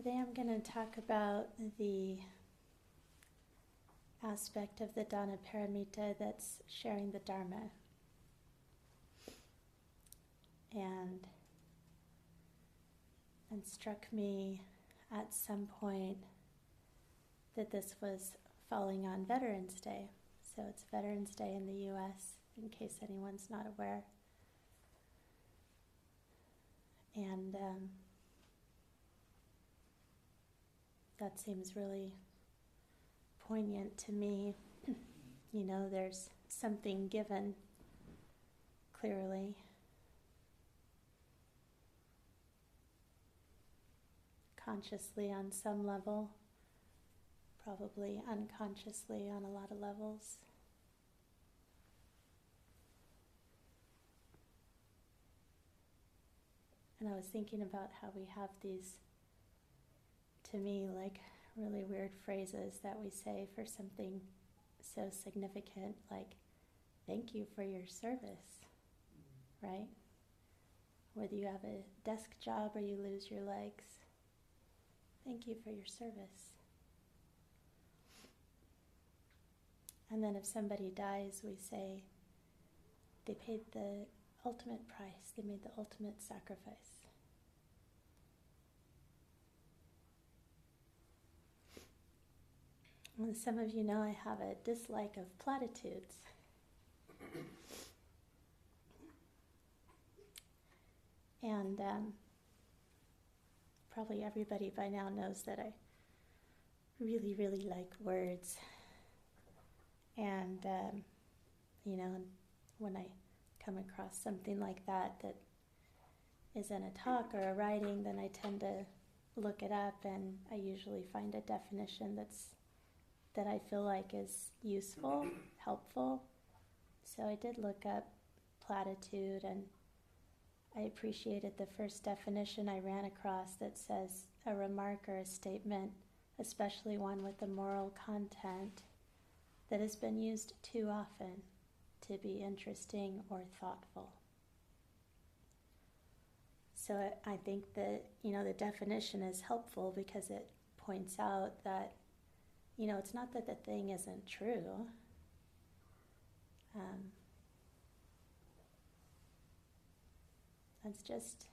Today I'm going to talk about the aspect of the Dana Paramita that's sharing the Dharma. And it struck me at some point that this was falling on Veterans Day. So it's Veterans Day in the US, in case anyone's not aware. And that seems really poignant to me. You know, there's something given clearly. Consciously on some level, probably unconsciously on a lot of levels. And I was thinking about how we have these, to me, like really weird phrases that we say for something so significant, like, thank you for your service, right? Whether you have a desk job or you lose your legs, thank you for your service. And then if somebody dies, we say, they paid the ultimate price, they made the ultimate sacrifice. And some of you know I have a dislike of platitudes. And probably everybody by now knows that I really, really like words. And, you know, when I come across something like that is in a talk or a writing, then I tend to look it up, and I usually find a definition that I feel like is useful, helpful. So I did look up platitude, and I appreciated the first definition I ran across that says a remark or a statement, especially one with a moral content, that has been used too often to be interesting or thoughtful. So I think that, you know, the definition is helpful because it points out that, you know, it's not that the thing isn't true. It's just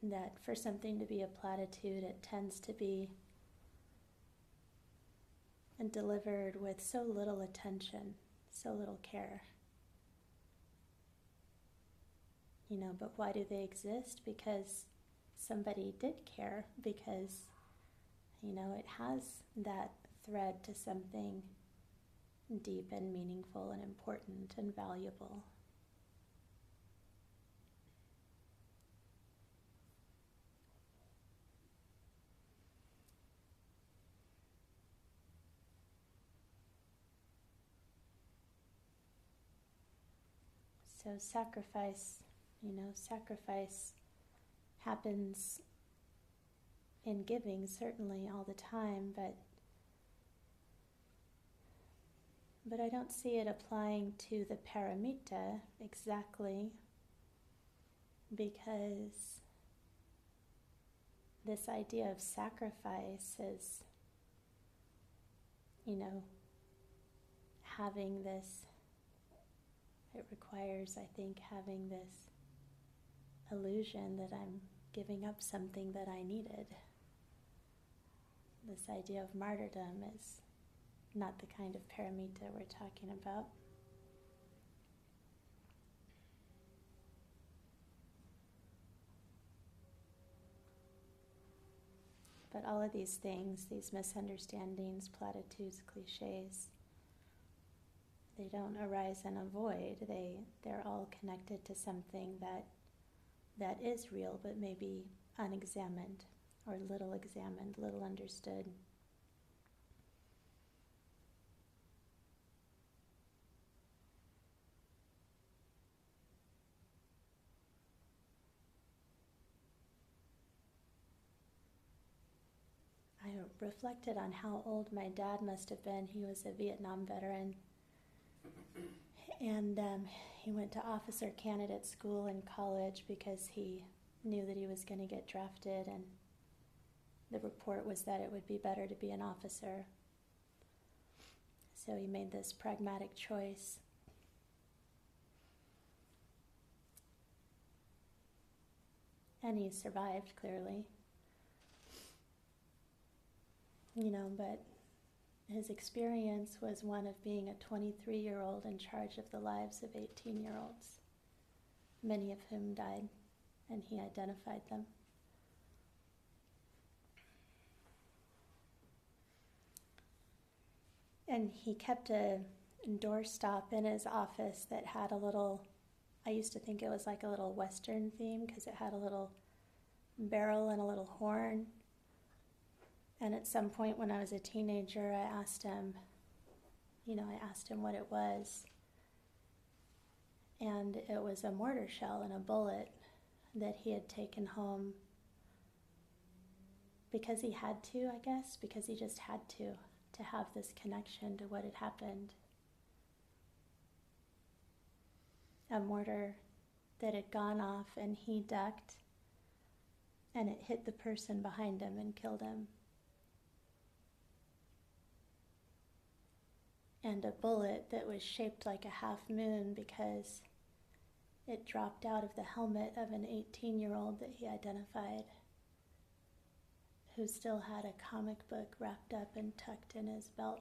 that for something to be a platitude, it tends to be delivered with so little attention, so little care. You know, but why do they exist? Because somebody did care, because, you know, it has that thread to something deep and meaningful and important and valuable. So sacrifice happens in giving, certainly all the time, but I don't see it applying to the paramita exactly, because this idea of sacrifice is, you know, having this, it requires, I think, having this illusion that I'm giving up something that I needed. This idea of martyrdom is not the kind of paramita we're talking about. But all of these things, these misunderstandings, platitudes, cliches, they don't arise in a void. They're all connected to something that is real, but maybe unexamined or little examined, little understood. I reflected on how old my dad must have been. He was a Vietnam veteran. And he went to officer candidate school in college because he knew that he was going to get drafted, and the report was that it would be better to be an officer. So he made this pragmatic choice. And he survived, clearly. But his experience was one of being a 23-year-old in charge of the lives of 18-year-olds, many of whom died, and he identified them. And he kept a doorstop in his office that had a little, I used to think it was like a little Western theme, because it had a little barrel and a little horn. And at some point when I was a teenager, I asked him what it was. And it was a mortar shell and a bullet that he had taken home because he had to, I guess, because he just had to have this connection to what had happened. A mortar that had gone off, and he ducked, and it hit the person behind him and killed him. And a bullet that was shaped like a half moon because it dropped out of the helmet of an 18-year-old that he identified, who still had a comic book wrapped up and tucked in his belt.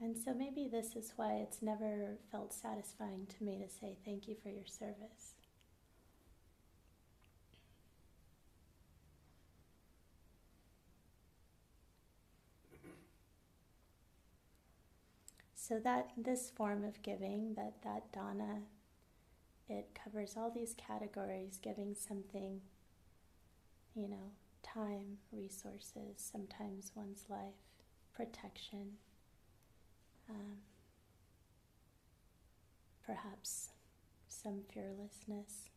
And so maybe this is why it's never felt satisfying to me to say thank you for your service. So that this form of giving, that dana, it covers all these categories, giving something, time, resources, sometimes one's life, protection, perhaps some fearlessness.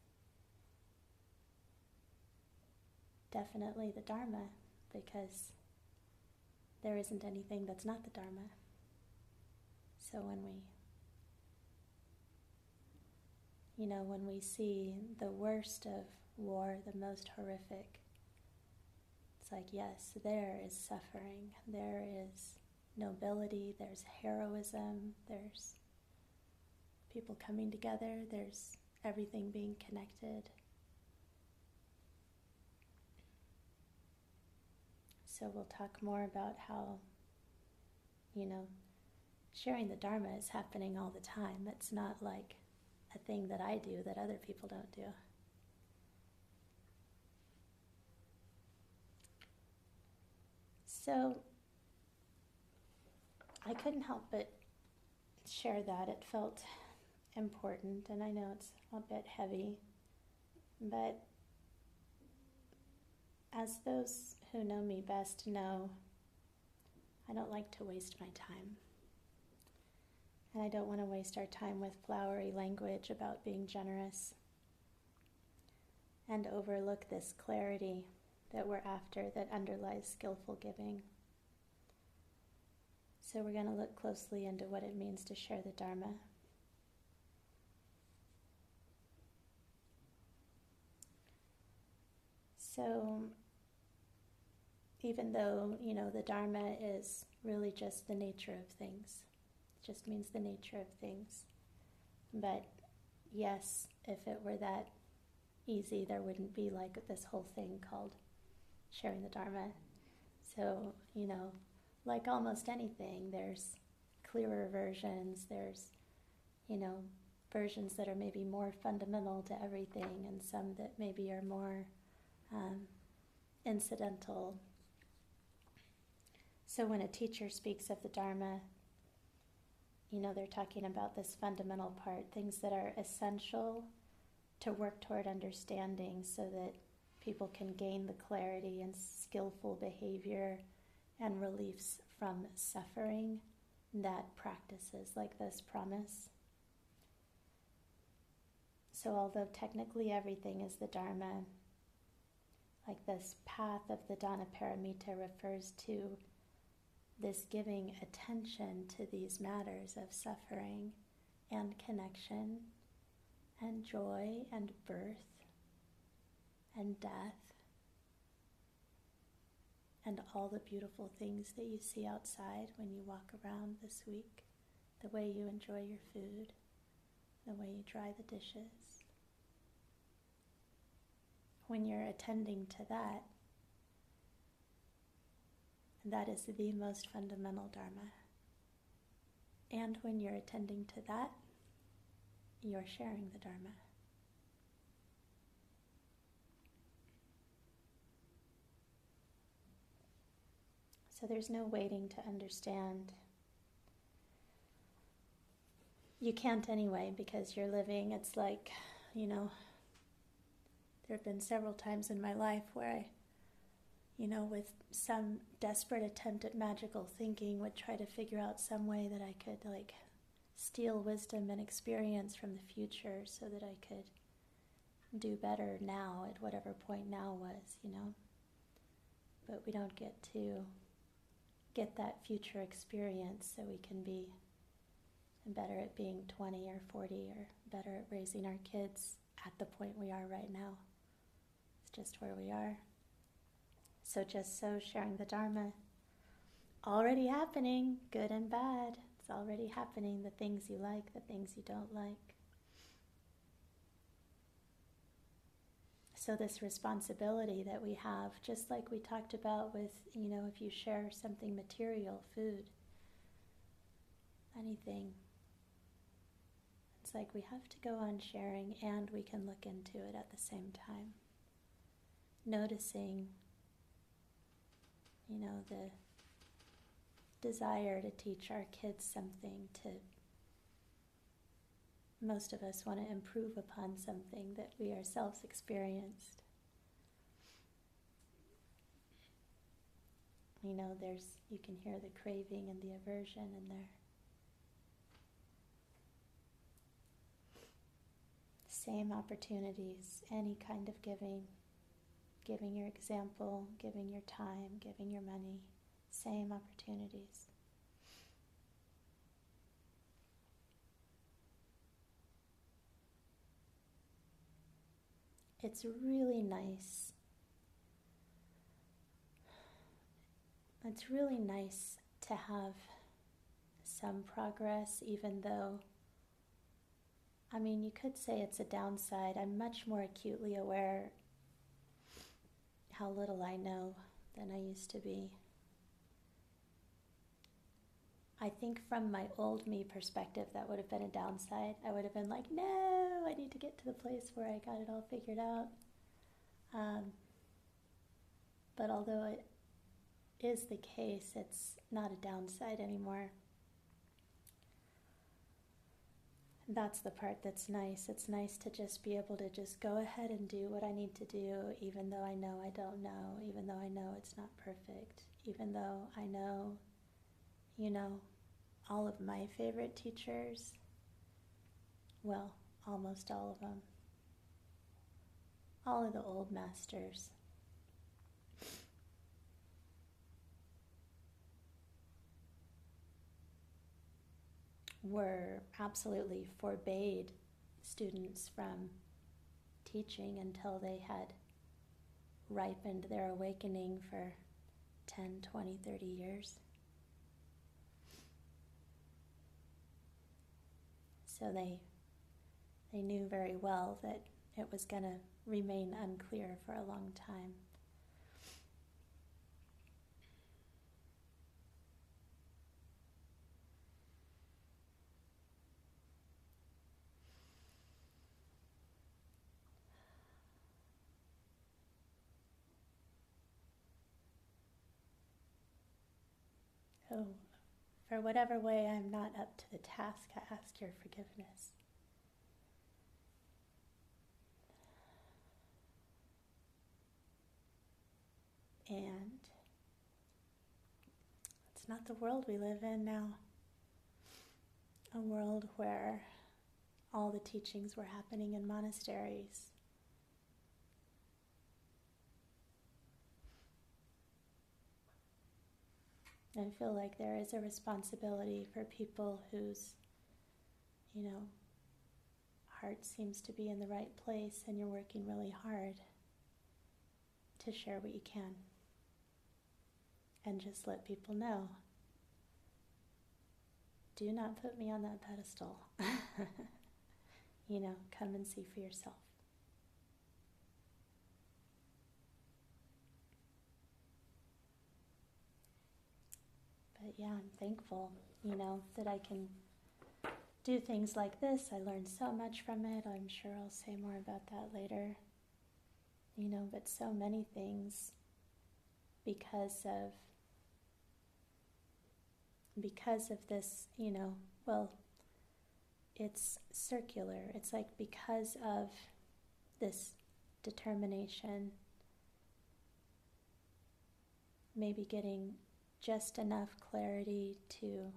Definitely the Dharma, because there isn't anything that's not the Dharma. So when we see the worst of war, the most horrific, it's like, yes, there is suffering, there is nobility, there's heroism, there's people coming together, there's everything being connected. So we'll talk more about how, sharing the Dharma is happening all the time. It's not like a thing that I do that other people don't do. So I couldn't help but share that. It felt important, and I know it's a bit heavy, but as those who know me best know, I don't like to waste my time. And I don't want to waste our time with flowery language about being generous and overlook this clarity that we're after that underlies skillful giving. So we're going to look closely into what it means to share the Dharma. So even though, the Dharma is really just the nature of things, it just means the nature of things. But yes, if it were that easy, there wouldn't be like this whole thing called sharing the Dharma. So, like almost anything, there's clearer versions, there's, versions that are maybe more fundamental to everything, and some that maybe are more incidental. So when a teacher speaks of the Dharma, they're talking about this fundamental part, things that are essential to work toward understanding so that people can gain the clarity and skillful behavior and reliefs from suffering that practices like this promise. So although technically everything is the Dharma, like this path of the Dana Paramita refers to this giving attention to these matters of suffering and connection and joy and birth and death and all the beautiful things that you see outside when you walk around this week, the way you enjoy your food, the way you dry the dishes. When you're attending to that, that is the most fundamental Dharma. And when you're attending to that, you're sharing the Dharma. So there's no waiting to understand. You can't anyway, because you're living. It's like, there have been several times in my life where I, with some desperate attempt at magical thinking, would try to figure out some way that I could, steal wisdom and experience from the future so that I could do better now at whatever point now was, But we don't get to get that future experience so we can be better at being 20 or 40 or better at raising our kids at the point we are right now. It's just where we are. So sharing the Dharma, already happening, good and bad. It's already happening, the things you like, the things you don't like. So this responsibility that we have, just like we talked about with, if you share something material, food, anything, it's like we have to go on sharing and we can look into it at the same time. Noticing, the desire to teach our kids something, most of us want to improve upon something that we ourselves experienced. You can hear the craving and the aversion in there. Same opportunities, any kind of giving your example, giving your time, giving your money, same opportunities. It's really nice. It's really nice to have some progress, even though, you could say it's a downside. I'm much more acutely aware how little I know than I used to be. I think from my old me perspective, that would have been a downside. I would have been like, no, I need to get to the place where I got it all figured out. But although it is the case, it's not a downside anymore. That's the part that's nice. It's nice to just be able to just go ahead and do what I need to do, even though I know I don't know, even though I know it's not perfect, even though I know, all of my favorite teachers, well, almost all of them, all of the old masters, were absolutely forbade students from teaching until they had ripened their awakening for 10, 20, 30 years. So they knew very well that it was going to remain unclear for a long time. So, for whatever way I'm not up to the task, I ask your forgiveness. And it's not the world we live in now. A world where all the teachings were happening in monasteries. I feel like there is a responsibility for people whose, heart seems to be in the right place and you're working really hard to share what you can. And just let people know, do not put me on that pedestal. Come and see for yourself. But yeah, I'm thankful, that I can do things like this. I learned so much from it. I'm sure I'll say more about that later. But so many things because of this, it's circular. It's like because of this determination, maybe getting just enough clarity to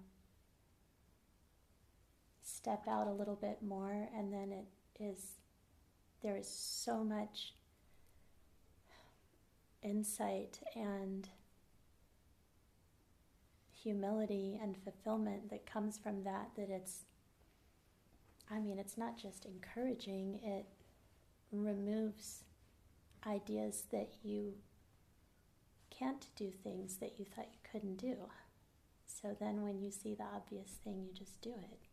step out a little bit more, and then there is so much insight and humility and fulfillment that comes from that it's not just encouraging, it removes ideas that you can't do things that you thought you couldn't do. So then when you see the obvious thing, you just do it.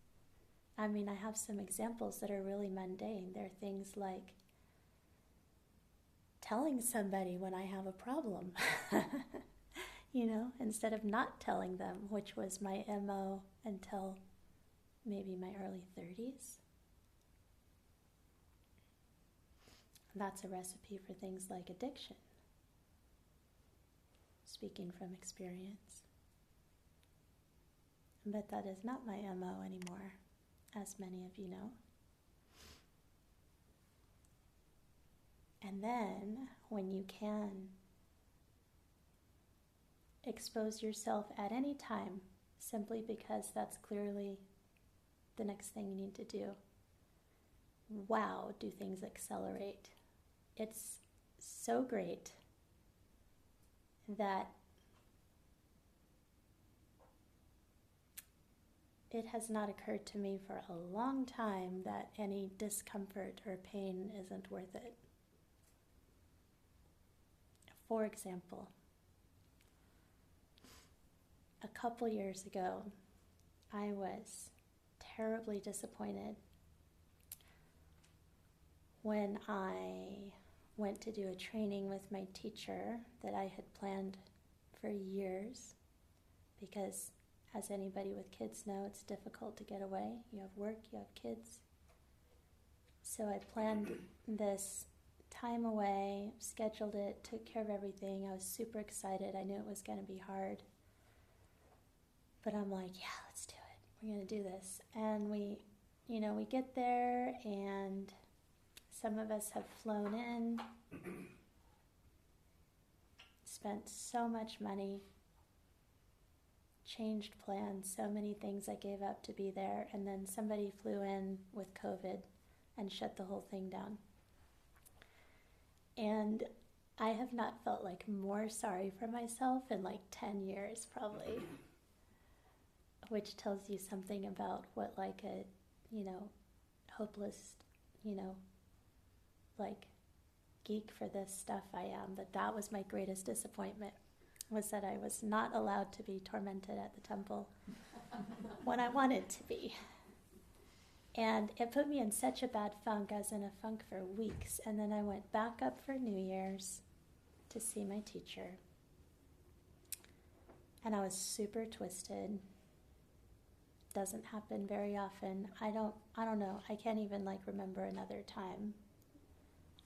I have some examples that are really mundane. They're things like telling somebody when I have a problem, instead of not telling them, which was my MO until maybe my early 30s. That's a recipe for things like addiction, speaking from experience. But that is not my MO anymore, as many of you know. And then, when you can expose yourself at any time, simply because that's clearly the next thing you need to do, wow, do things accelerate. It's so great that it has not occurred to me for a long time that any discomfort or pain isn't worth it. For example, a couple years ago, I was terribly disappointed when I went to do a training with my teacher that I had planned for years, because as anybody with kids know, it's difficult to get away. You have work, you have kids. So I planned this time away, scheduled it, took care of everything. I was super excited. I knew it was going to be hard. But I'm like, yeah, let's do it. We're going to do this. And we get there, and some of us have flown in, spent so much money, changed plans, so many things I gave up to be there, and then somebody flew in with COVID and shut the whole thing down. And I have not felt more sorry for myself in 10 years probably, which tells you something about what a, hopeless, geek for this stuff I am. That was my greatest disappointment, was that I was not allowed to be tormented at the temple when I wanted to be. And it put me in such a bad funk. I was in a funk for weeks. And then I went back up for New Year's to see my teacher. And I was super twisted. Doesn't happen very often. I don't know. I can't even remember another time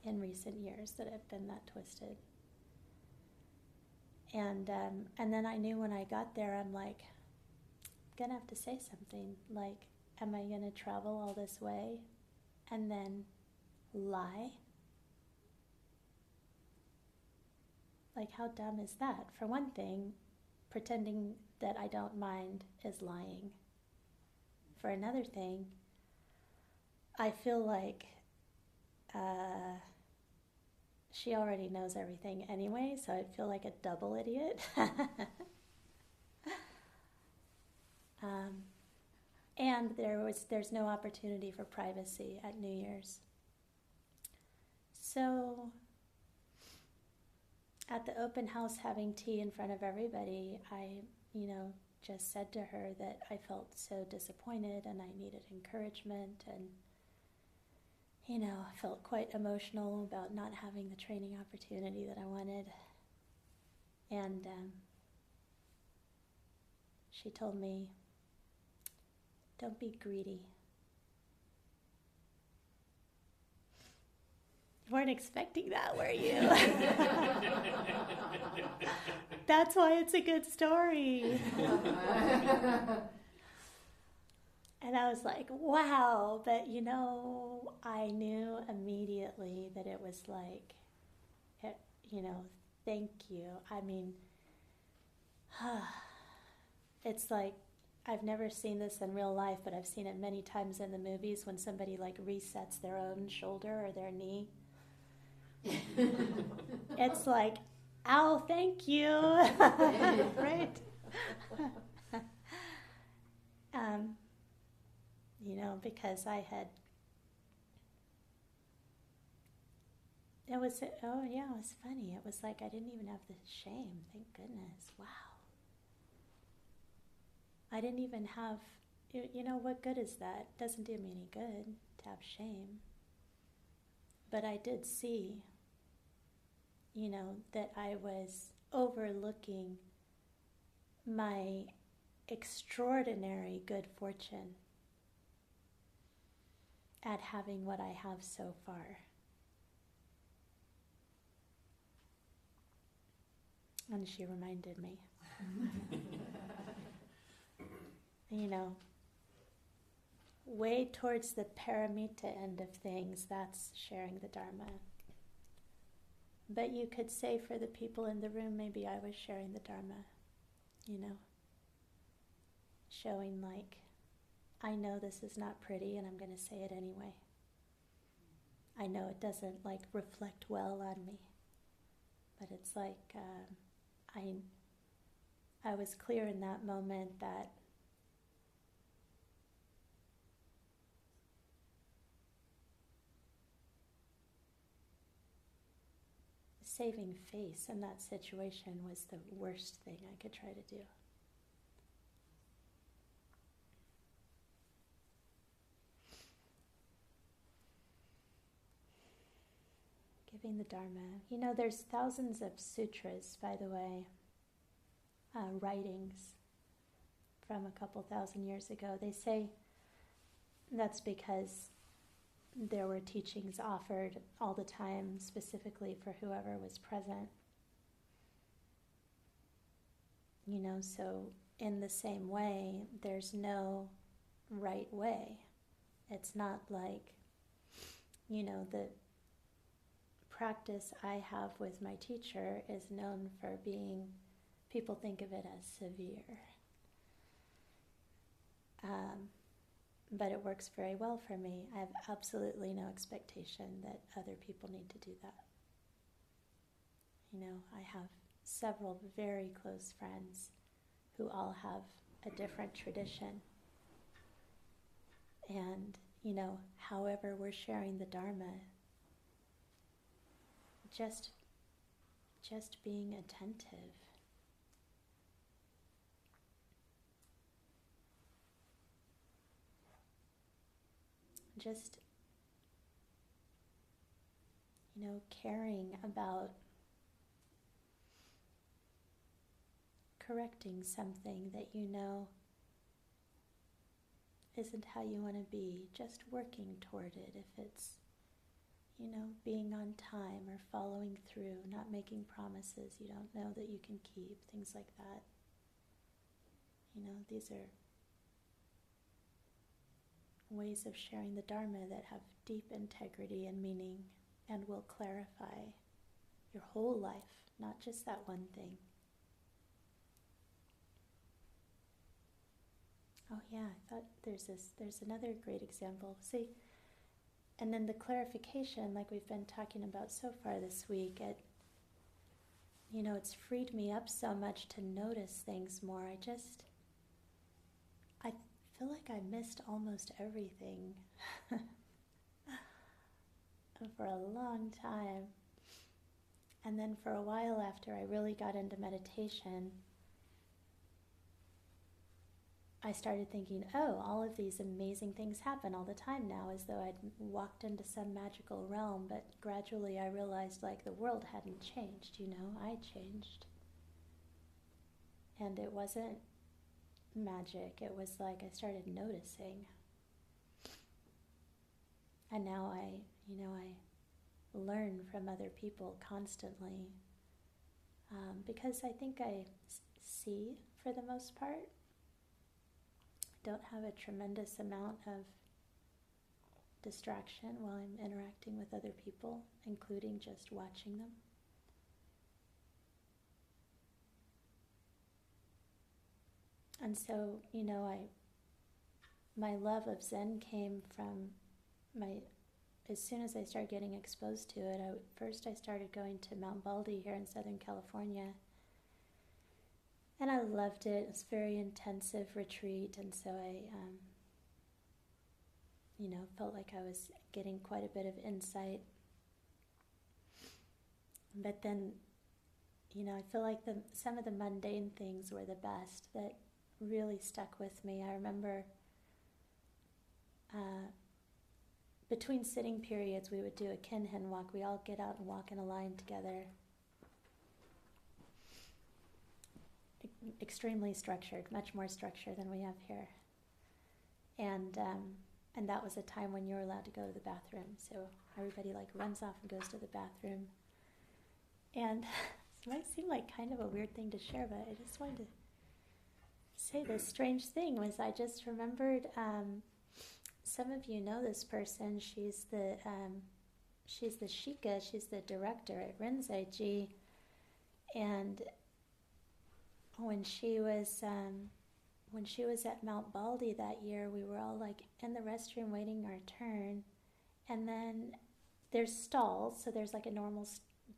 in recent years that I've been that twisted. And then I knew when I got there, I'm gonna have to say something. Am I gonna travel all this way and then lie? How dumb is that? For one thing, pretending that I don't mind is lying. For another thing, I feel she already knows everything anyway, so I feel like a double idiot. and there's no opportunity for privacy at New Year's. So at the open house, having tea in front of everybody, I, just said to her that I felt so disappointed and I needed encouragement, and I felt quite emotional about not having the training opportunity that I wanted. And she told me, "Don't be greedy." You weren't expecting that, were you? That's why it's a good story. And I was like, wow, but I knew immediately that it was like, thank you. I mean, it's like, I've never seen this in real life, but I've seen it many times in the movies when somebody like resets their own shoulder or their knee. It's like, ow, thank you. Right? Because I had, it was funny. It was like I didn't even have the shame, thank goodness. Wow. I didn't even have, what good is that? It doesn't do me any good to have shame. But I did see, that I was overlooking my extraordinary good fortune at having what I have so far. And she reminded me. Way towards the paramita end of things, that's sharing the Dharma. But you could say for the people in the room, maybe I was sharing the Dharma, showing like, I know this is not pretty and I'm going to say it anyway. I know it doesn't reflect well on me, but it's like I was clear in that moment that saving face in that situation was the worst thing I could try to do. Giving the Dharma. There's thousands of sutras, by the way, writings from a couple thousand years ago. They say that's because there were teachings offered all the time, specifically for whoever was present. So in the same way, there's no right way. It's not like, the practice I have with my teacher is known for being, people think of it as severe. But it works very well for me. I have absolutely no expectation that other people need to do that. I have several very close friends who all have a different tradition. And, however we're sharing the Dharma, just being attentive. Just, caring about correcting something that isn't how you want to be, just working toward it. If it's, being on time or following through, not making promises you don't know that you can keep, things like that. These are ways of sharing the Dharma that have deep integrity and meaning and will clarify your whole life, not just that one thing. Oh yeah, I thought there's another great example. See, and then the clarification, like we've been talking about so far this week, it's freed me up so much to notice things more. I feel like I missed almost everything for a long time. And then for a while after I really got into meditation, I started thinking, oh, all of these amazing things happen all the time now, as though I'd walked into some magical realm. But gradually I realized, like, the world hadn't changed, I changed. And it wasn't magic, it was like I started noticing. And now I learn from other people constantly, because I think I see for the most part. Don't have a tremendous amount of distraction while I'm interacting with other people, including just watching them. And so, my love of Zen came from as soon as I started getting exposed to it. First I started going to Mount Baldy here in Southern California, and I loved it. It was a very intensive retreat, and so I, felt like I was getting quite a bit of insight. But then, I feel like some of the mundane things were the best that really stuck with me. I remember between sitting periods, we would do a kinhin walk. We all get out and walk in a line together. Extremely structured, much more structure than we have here. And that was a time when you were allowed to go to the bathroom. So everybody runs off and goes to the bathroom. And it might seem like kind of a weird thing to share, but I just wanted to say this strange thing was I just remembered, some of you know this person. She's the Shika, she's the director at Rinzai-ji, and when she was at Mount Baldy that year, we were all in the restroom waiting our turn, and then there's stalls, so there's a normal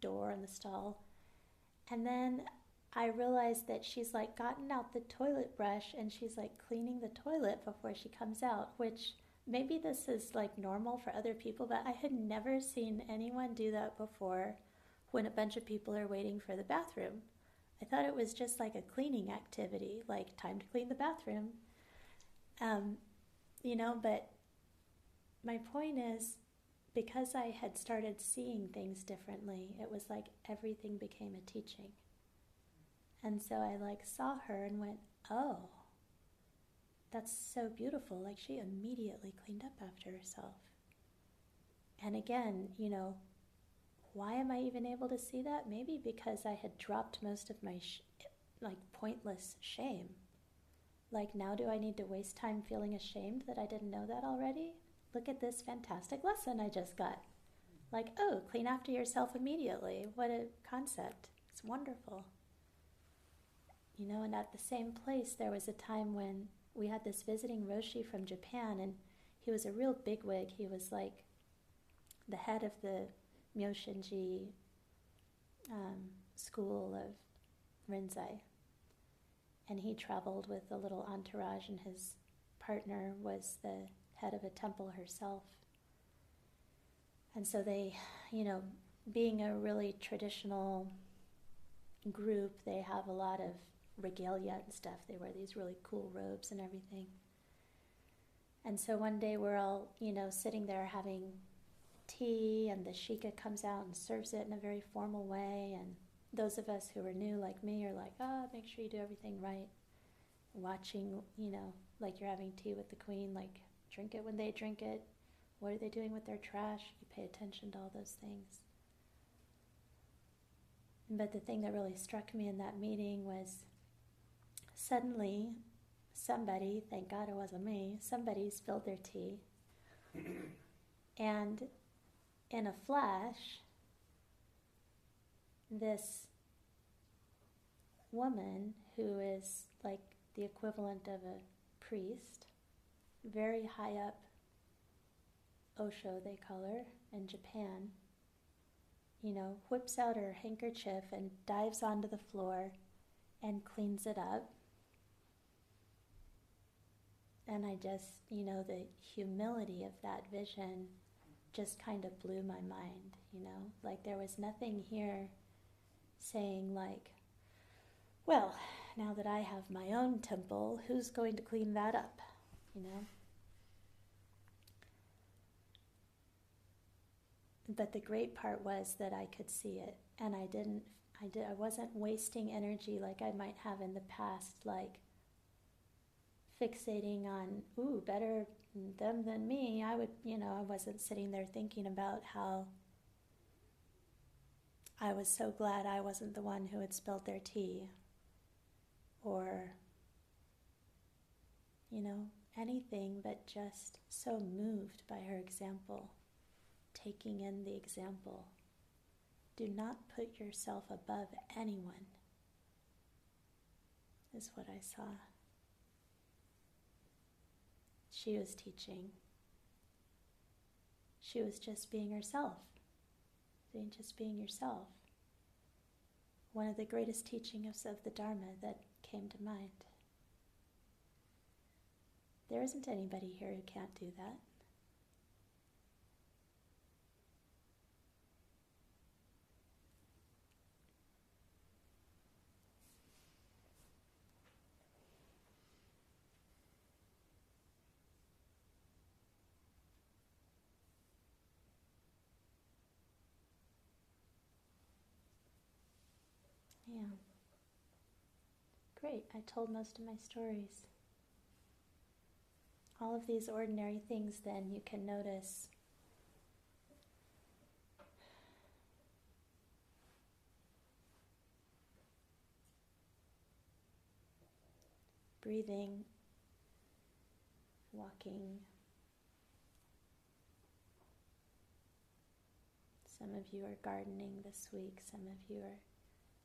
door in the stall, and then I realized that she's gotten out the toilet brush and she's cleaning the toilet before she comes out, which maybe this is normal for other people, but I had never seen anyone do that before when a bunch of people are waiting for the bathroom. I thought it was just a cleaning activity, time to clean the bathroom. But my point is, because I had started seeing things differently, it was everything became a teaching. And so I saw her and went, oh, that's so beautiful. She immediately cleaned up after herself. And again, why am I even able to see that? Maybe because I had dropped most of my pointless shame. Now do I need to waste time feeling ashamed that I didn't know that already? Look at this fantastic lesson I just got. Oh, clean after yourself immediately. What a concept. It's wonderful. And at the same place, there was a time when we had this visiting Roshi from Japan, and he was a real bigwig. He was the head of the Myoshinji school of Rinzai. And he traveled with a little entourage, and his partner was the head of a temple herself. And so they, being a really traditional group, they have a lot of regalia and stuff. They wear these really cool robes and everything. And so one day we're all, sitting there having tea, and the shika comes out and serves it in a very formal way, and those of us who are new like me are make sure you do everything right. Watching, you're having tea with the queen, drink it when they drink it. What are they doing with their trash? You pay attention to all those things. But the thing that really struck me in that meeting was suddenly somebody, thank God it wasn't me, somebody spilled their tea. And in a flash, this woman who is the equivalent of a priest, very high up, Osho they call her in Japan, whips out her handkerchief and dives onto the floor and cleans it up. And I just, the humility of that vision just kind of blew my mind, Like there was nothing here saying like, well, now that I have my own temple, who's going to clean that up, But the great part was that I could see it, and I wasn't wasting energy like I might have in the past, like fixating on, ooh, better them than me. I wasn't sitting there thinking about how I was so glad I wasn't the one who had spilled their tea, or, anything, but just so moved by her example, taking in the example. Do not put yourself above anyone, is what I saw. She was teaching. She was just being herself. Just being yourself. One of the greatest teachings of the Dharma that came to mind. There isn't anybody here who can't do that. Yeah. Great. I told most of my stories. All of these ordinary things, then, you can notice. Breathing, walking. Some of you are gardening this week. Some of you are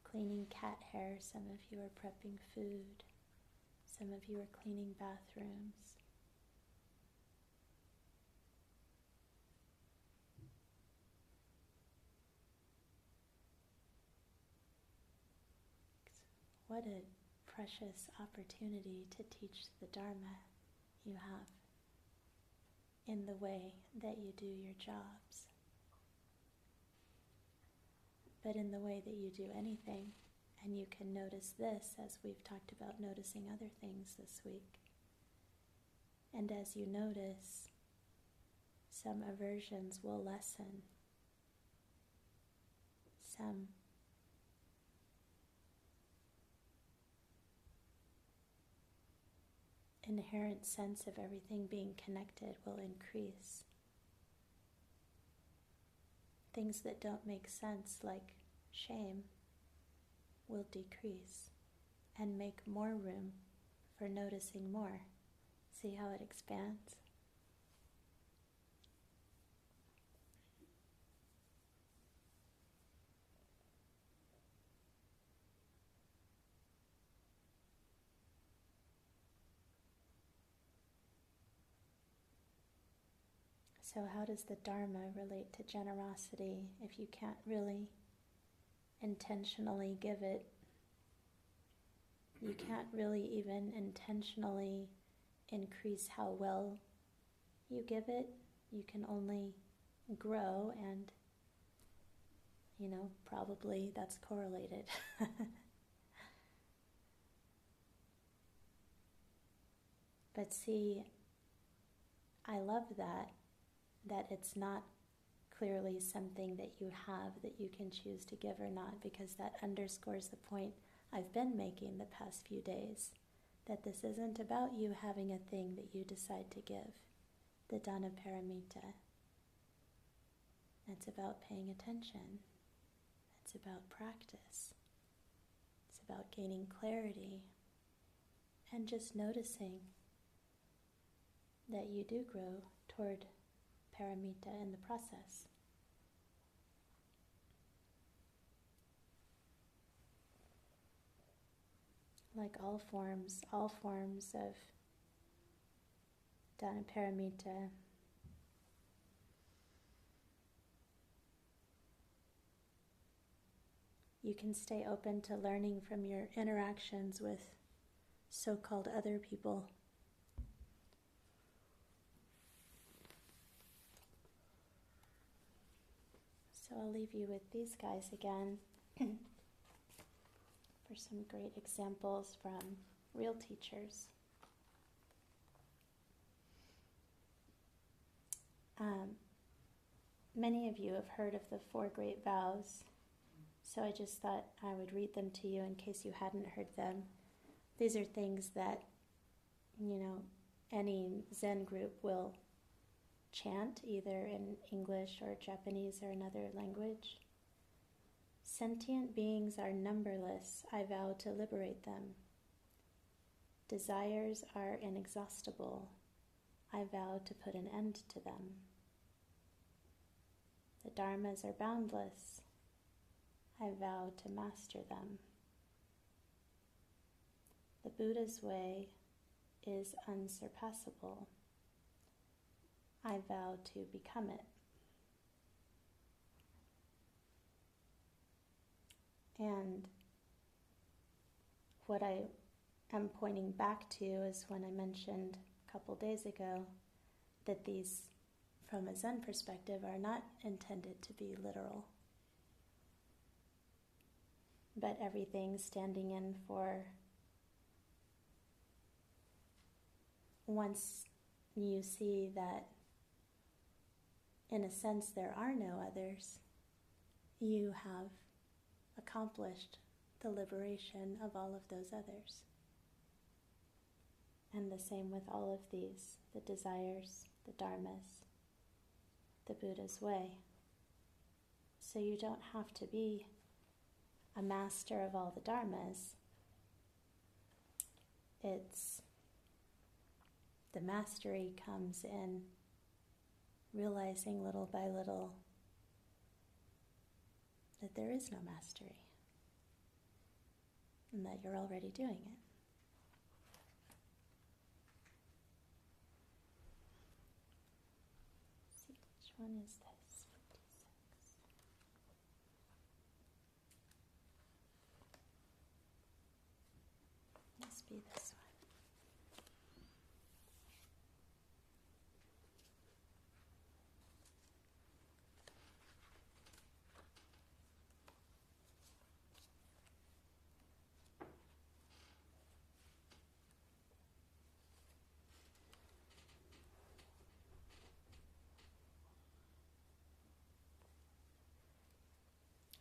cleaning cat hair. Some of you are prepping food. Some of you are cleaning bathrooms. What a precious opportunity to teach the Dharma you have in the way that you do your jobs. But in the way that you do anything, and you can notice this as we've talked about noticing other things this week. And as you notice, some aversions will lessen. Some inherent sense of everything being connected will increase. Things that don't make sense, like shame, will decrease and make more room for noticing more. See how it expands? So how does the Dharma relate to generosity if you can't really intentionally give it? You can't really even intentionally increase how well you give it. You can only grow, and, probably that's correlated. But see, I love that it's not clearly something that you have that you can choose to give or not, because that underscores the point I've been making the past few days, that this isn't about you having a thing that you decide to give, the Dana Paramita. It's about paying attention. It's about practice. It's about gaining clarity and just noticing that you do grow toward paramita in the process. Like all forms of Dana Paramita, you can stay open to learning from your interactions with so-called other people. I'll leave you with these guys again for some great examples from real teachers. Many of you have heard of the 4 great vows, so I just thought I would read them to you in case you hadn't heard them. These are things that, any Zen group will chant, either in English or Japanese or another language. Sentient beings are numberless. I vow to liberate them. Desires are inexhaustible. I vow to put an end to them. The dharmas are boundless. I vow to master them. The Buddha's way is unsurpassable. I vow to become it. And what I am pointing back to is when I mentioned a couple days ago that these, from a Zen perspective, are not intended to be literal, but everything standing in for once you see that, in a sense, there are no others, you have accomplished the liberation of all of those others. And the same with all of these, the desires, the dharmas, the Buddha's way. So you don't have to be a master of all the dharmas. The mastery comes in realizing little by little that there is no mastery and that you're already doing it. Let's see, which one is this? 56. Must be this one.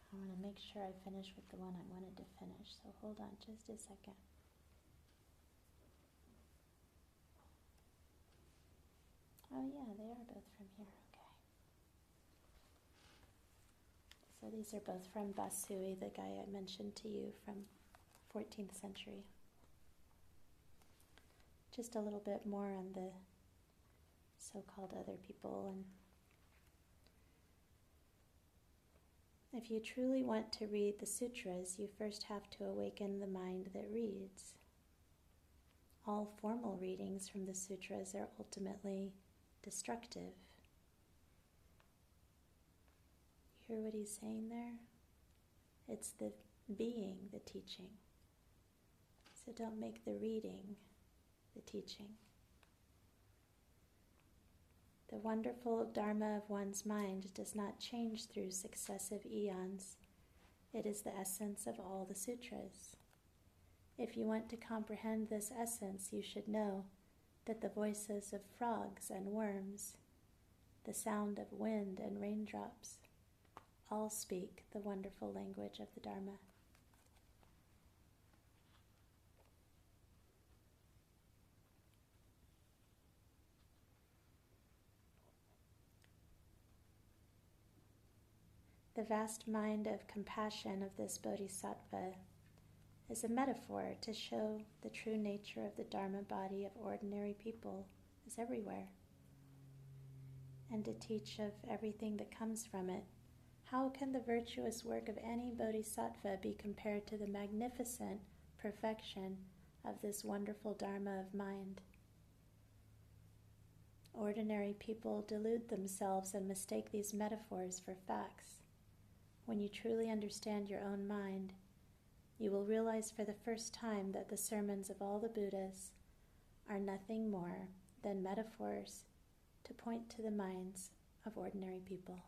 I want to make sure I finish with the one I wanted to finish, so hold on just a second. Oh yeah, they are both from here, okay. So these are both from Basui, the guy I mentioned to you from 14th century. Just a little bit more on the so-called other people. And if you truly want to read the sutras, you first have to awaken the mind that reads. All formal readings from the sutras are ultimately destructive. You hear what he's saying there? It's the being, the teaching. So don't make the reading the teaching. The wonderful Dharma of one's mind does not change through successive eons. It is the essence of all the sutras. If you want to comprehend this essence, you should know that the voices of frogs and worms, the sound of wind and raindrops, all speak the wonderful language of the Dharma. The vast mind of compassion of this bodhisattva is a metaphor to show the true nature of the Dharma body of ordinary people is everywhere, and to teach of everything that comes from it. How can the virtuous work of any bodhisattva be compared to the magnificent perfection of this wonderful Dharma of mind? Ordinary people delude themselves and mistake these metaphors for facts. When you truly understand your own mind, you will realize for the first time that the sermons of all the Buddhas are nothing more than metaphors to point to the minds of ordinary people.